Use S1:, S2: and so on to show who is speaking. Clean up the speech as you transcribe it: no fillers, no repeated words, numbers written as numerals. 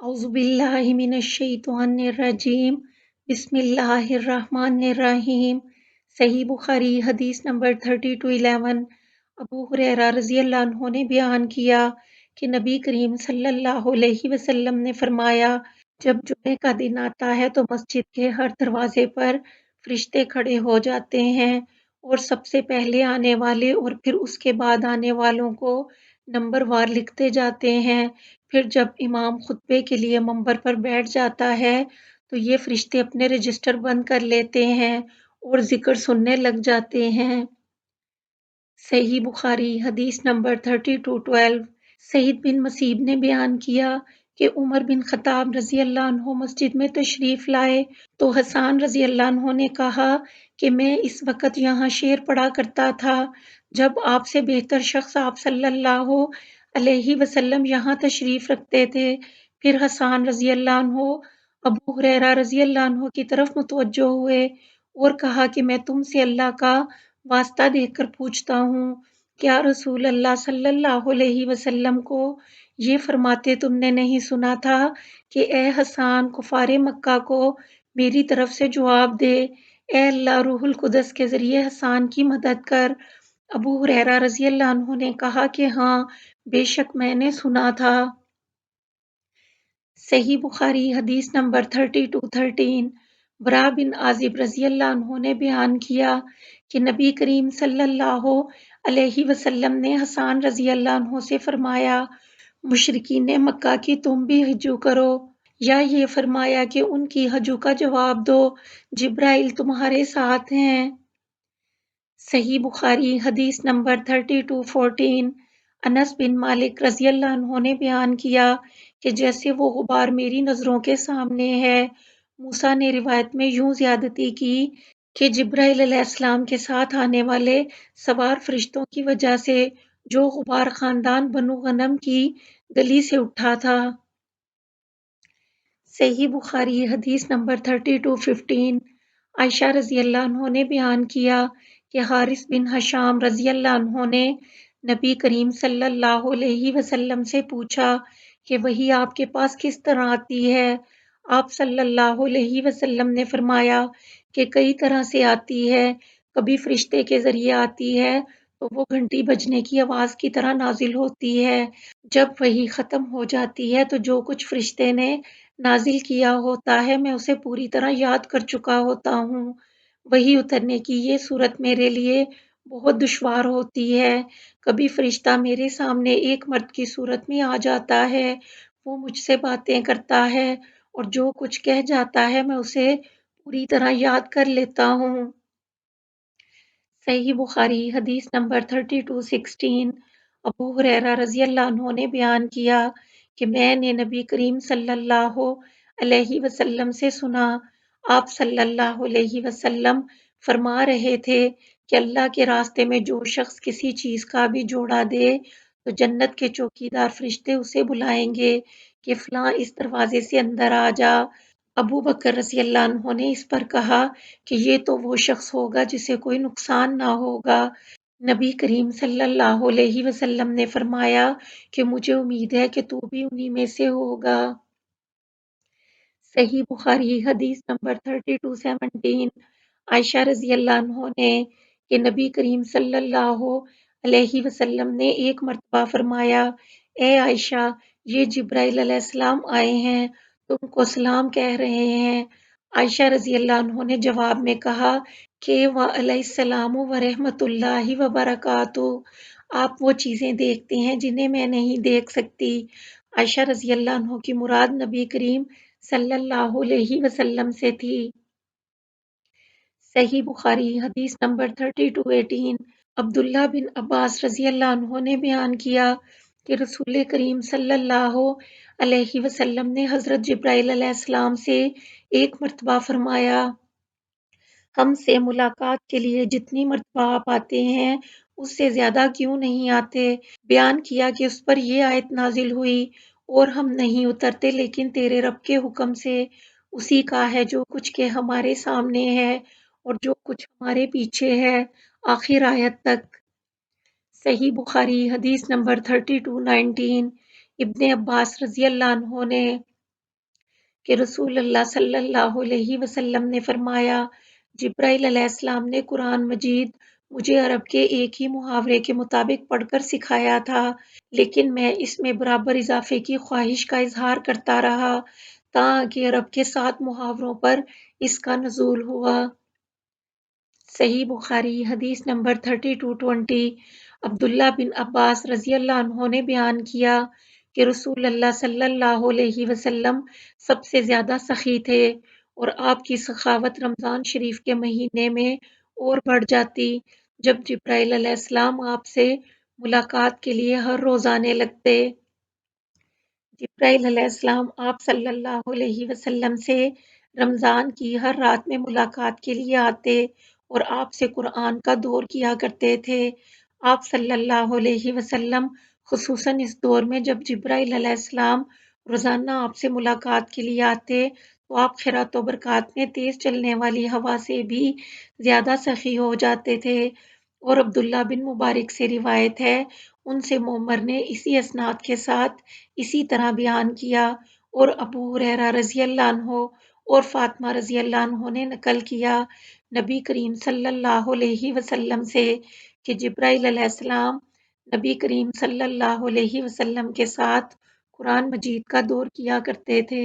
S1: औज़ुबिल्लाहिमिनश्शैतानिर्रजीम बिस्मिल्लाहिर्रहमानिर्रहीम। सही बुखारी हदीस नंबर 3211। अबू हुरैरा रज़ियल्लाहु अन्हु ने बयान किया कि नबी करीम सल्लल्लाहु अलैहि वसल्लम ने फरमाया, जब जुमे का दिन आता है तो मस्जिद के हर दरवाजे पर फरिश्ते खड़े हो जाते हैं और सबसे पहले आने वाले और फिर उसके बाद आने वालों को नंबरवार लिखते जाते हैं। फिर जब इमाम खुतबे के लिए मंबर पर बैठ जाता है तो ये फरिश्ते अपने रजिस्टर बंद कर लेते हैं और जिक्र सुनने लग जाते हैं। सही बुखारी हदीस नंबर 3212। सईद बिन मसीब ने बयान किया कि उमर बिन खत्ताब रज़ी अल्लाह अन्हु मस्जिद में तशरीफ लाए तो हसन रज़ी अल्लाह अन्हु ने कहा कि मैं इस वक़्त यहाँ शेर पढ़ा करता था जब आपसे बेहतर शख्स आप सल्लल्लाहु अलैहि वसल्लम यहाँ तशरीफ रखते थे। फिर हसन रज़ी अल्लाह अन्हु अबू हुरैरा रज़ी अल्लाह अन्हु की तरफ मुतवज्जो हुए और कहा कि मैं तुमसे अल्लाह का वास्ता देकर पूछता हूँ, क्या रसूल अल्लाह सल्लल्लाहु अलैहि वसल्लम को ये फरमाते तुमने नहीं सुना था कि ए हसन कुफारे मक्का को मेरी तरफ से जवाब दे, ए अल्लाह रूहुल कुदस के ज़रिए हसन की मदद कर। अबू हुरैरा रज़ी अल्लाह अन्हु ने कहा कि हाँ, बेशक मैंने सुना था। सही बुखारी हदीस नंबर 3213। बरा बिन आजिब रज़ी अल्लाह अन्हु ने बयान किया कि नबी करीम सल्लल्लाहु अलैहि वसल्लम ने हसन रज़ी अल्लाह अन्हु से फरमाया, मुशरिकीन मक्का की तुम भी हजू करो, या ये फरमाया कि उनकी हजू का जवाब दो, जिब्राइल तुम्हारे साथ हैं। सही बुखारी हदीस नंबर 3214। अनस बिन मालिक रज़ी अल्लाह अन्हु ने बयान किया कि जैसे वो गुबार मेरी नज़रों के सामने है, मूसा ने रिवायत में यूं ज़्यादती की कि जिब्राइल अलैहिस्सलाम के साथ आने वाले सवार फरिश्तों की वजह से जो गुबार खानदान बनु गनम की गली से उठा था। सही बुखारी हदीस नंबर 3215। आयशा रज़ी अल्लाह अन्हु ने बयान किया कि हारिस बिन हशाम रज़ी अल्लाह अन्हु ने नबी करीम सल्लल्लाहु अलैहि वसल्लम से पूछा कि वही आपके पास किस तरह आती है। आप सल्लल्लाहु अलैहि वसल्लम ने फरमाया कि कई तरह से आती है, कभी फरिश्ते के ज़रिए आती है तो वो घंटी बजने की आवाज़ की तरह नाजिल होती है। जब वही ख़त्म हो जाती है तो जो कुछ फरिश्ते ने नाज़िल किया होता है मैं उसे पूरी तरह याद कर चुका होता हूँ। वही उतरने की ये सूरत मेरे लिए बहुत दुश्वार होती है। कभी फरिश्ता मेरे सामने एक मर्द की सूरत में आ जाता है, वो मुझसे बातें करता है और जो कुछ कह जाता है मैं उसे पूरी तरह याद कर लेता हूँ। सही बुखारी हदीस नंबर 3216। अबू हुरैरा रज़ी अल्लाह अन्हु ने बयान किया कि मैंने नबी करीम सल्लल्लाहु अलैहि वसल्लम से सुना, आप सल्लल्लाहु अलैहि वसल्लम फरमा रहे थे कि अल्लाह के रास्ते में जो शख्स किसी चीज़ का भी जोड़ा दे तो जन्नत के चौकीदार फरिश्ते उसे बुलाएंगे कि फलां इस दरवाजे से अंदर आ जा। अबू बकर रज़ी अल्लाह अन्हु ने इस पर कहा कि ये तो वो शख्स होगा जिसे कोई नुकसान ना होगा। नबी करीम सल्लल्लाहु अलैहि वसल्लम ने फरमाया कि मुझे उम्मीद है कि तू भी उन्हीं में से होगा। सही बुखारी हदीस नंबर 3217। आयशा रज़ी अल्लाह अन्हु ने कि नबी करीम सल्लल्लाहु अलैहि वसल्लम ने एक मर्तबा फरमाया, ए आयशा, ये जिब्राइल अलैहिस्सलाम आए हैं, तुमको सलाम कह रहे हैं। आयशा रज़ी अल्लाह अन्हु ने जवाब में कहा कि व अलैहिस्सलाम व रहमतुल्लाहि व बरकातुहू। आप वो चीज़ें देखते हैं जिन्हें मैं नहीं देख सकती। आयशा रज़ी अल्लाह अन्हु की मुराद नबी करीम सल्लल्लाहु अलैहि वसल्लम से थी। सही बुखारी हदीस नंबर 3218। अब्दुल्ला बिन अब्बास रज़ी अल्लाह अन्हु ने बयान किया कि रसूल करीम सल्लल्लाहु अलैहि वसल्लम ने हज़रत जिब्राइल अलैहिस्सलाम से एक मर्तबा फरमाया, हमसे मुलाकात के लिए जितनी मर्तबा आप आते हैं उससे ज़्यादा क्यों नहीं आते। बयान किया कि उस पर ये आयत नाजिल हुई, और हम नहीं उतरते लेकिन तेरे रब के हुक्म से, उसी का है जो कुछ के हमारे सामने है और जो कुछ हमारे पीछे है, आखिर आयत तक। सही बुखारी हदीस नंबर 3219। इब्ने अब्बास रज़ी अल्लाह अन्हु ने کہ رسول اللہ صلی اللہ علیہ وسلم نے فرمایا، جبرائیل علیہ السلام نے قرآن مجید مجھے عرب کے ایک ہی محاورے کے مطابق پڑھ کر سکھایا تھا، لیکن میں اس میں برابر اضافے کی خواہش کا اظہار کرتا رہا تاں کہ عرب کے 7 محاوروں پر اس کا نزول ہوا۔ صحیح بخاری حدیث نمبر 3220۔ عبداللہ بن عباس رضی اللہ عنہ نے بیان کیا کہ رسول اللہ صلی اللہ علیہ وسلم سب سے زیادہ سخی تھے اور آپ کی سخاوت رمضان شریف کے مہینے میں اور بڑھ جاتی جب جبرائیل علیہ السلام آپ سے ملاقات کے لیے ہر روز آنے لگتے۔ جبرائیل علیہ السلام آپ صلی اللہ علیہ وسلم سے رمضان کی ہر رات میں ملاقات کے لیے آتے اور آپ سے قرآن کا دور کیا کرتے تھے۔ آپ صلی اللہ علیہ وسلم خصوصاً اس دور میں جب جبرائیل علیہ السلام روزانہ آپ سے ملاقات کے لیے آتے تو آپ خیرات و برکات میں تیز چلنے والی ہوا سے بھی زیادہ سخی ہو جاتے تھے۔ اور عبداللہ بن مبارک سے روایت ہے، ان سے معمر نے اسی اسناد کے ساتھ اسی طرح بیان کیا، اور ابو ہریرہ رضی اللہ عنہ اور فاطمہ رضی اللہ عنہ نے نقل کیا نبی کریم صلی اللہ علیہ وسلم سے کہ جبرائیل علیہ السلام نبی کریم صلی اللہ علیہ وسلم کے ساتھ قرآن مجید کا دور کیا کرتے تھے۔